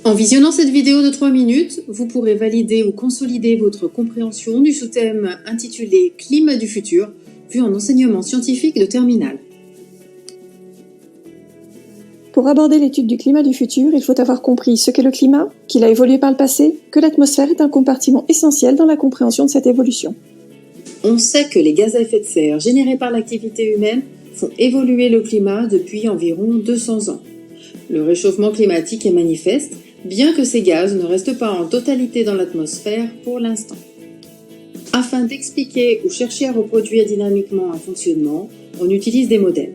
En visionnant cette vidéo de 3 minutes, vous pourrez valider ou consolider votre compréhension du sous-thème intitulé « Climat du futur » vu en enseignement scientifique de terminale. Pour aborder l'étude du climat du futur, il faut avoir compris ce qu'est le climat, qu'il a évolué par le passé, que l'atmosphère est un compartiment essentiel dans la compréhension de cette évolution. On sait que les gaz à effet de serre générés par l'activité humaine font évoluer le climat depuis environ 200 ans. Le réchauffement climatique est manifeste, bien que ces gaz ne restent pas en totalité dans l'atmosphère pour l'instant. Afin d'expliquer ou chercher à reproduire dynamiquement un fonctionnement, on utilise des modèles.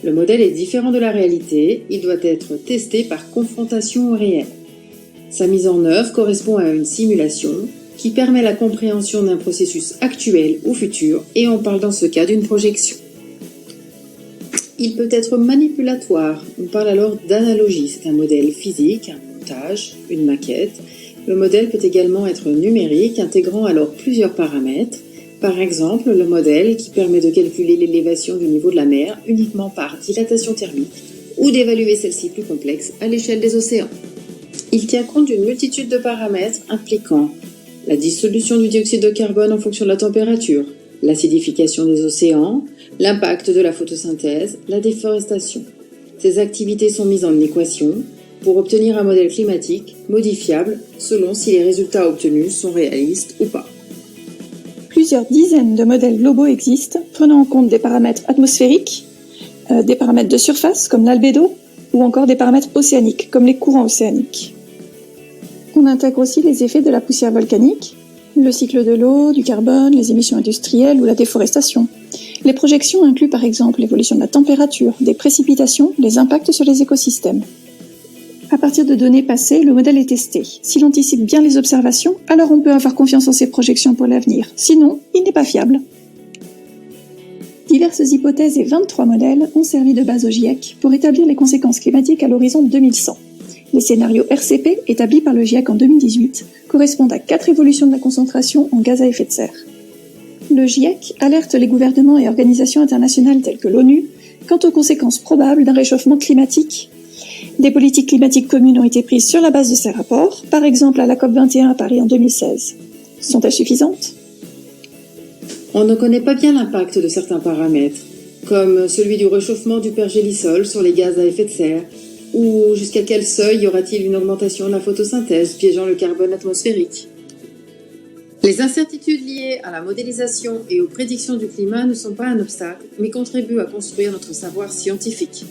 Le modèle est différent de la réalité, il doit être testé par confrontation au réel. Sa mise en œuvre correspond à une simulation qui permet la compréhension d'un processus actuel ou futur, et on parle dans ce cas d'une projection. Il peut être manipulatoire, on parle alors d'analogie, c'est un modèle physique, un montage, une maquette. Le modèle peut également être numérique, intégrant alors plusieurs paramètres. Par exemple, le modèle qui permet de calculer l'élévation du niveau de la mer uniquement par dilatation thermique, ou d'évaluer celle-ci plus complexe à l'échelle des océans. Il tient compte d'une multitude de paramètres impliquant la dissolution du dioxyde de carbone en fonction de la température, l'acidification des océans, l'impact de la photosynthèse, la déforestation. Ces activités sont mises en équation pour obtenir un modèle climatique modifiable selon si les résultats obtenus sont réalistes ou pas. Plusieurs dizaines de modèles globaux existent, prenant en compte des paramètres atmosphériques, des paramètres de surface comme l'albédo, ou encore des paramètres océaniques comme les courants océaniques. On intègre aussi les effets de la poussière volcanique, le cycle de l'eau, du carbone, les émissions industrielles ou la déforestation. Les projections incluent par exemple l'évolution de la température, des précipitations, les impacts sur les écosystèmes. À partir de données passées, le modèle est testé. S'il anticipe bien les observations, alors on peut avoir confiance en ses projections pour l'avenir. Sinon, il n'est pas fiable. Diverses hypothèses et 23 modèles ont servi de base au GIEC pour établir les conséquences climatiques à l'horizon 2100. Les scénarios RCP, établis par le GIEC en 2018, correspondent à 4 évolutions de la concentration en gaz à effet de serre. Le GIEC alerte les gouvernements et organisations internationales telles que l'ONU quant aux conséquences probables d'un réchauffement climatique. Des politiques climatiques communes ont été prises sur la base de ces rapports, par exemple à la COP21 à Paris en 2016. Sont-elles suffisantes ? On ne connaît pas bien l'impact de certains paramètres, comme celui du réchauffement du pergélisol sur les gaz à effet de serre, ou jusqu'à quel seuil y aura-t-il une augmentation de la photosynthèse piégeant le carbone atmosphérique. Les incertitudes liées à la modélisation et aux prédictions du climat ne sont pas un obstacle, mais contribuent à construire notre savoir scientifique.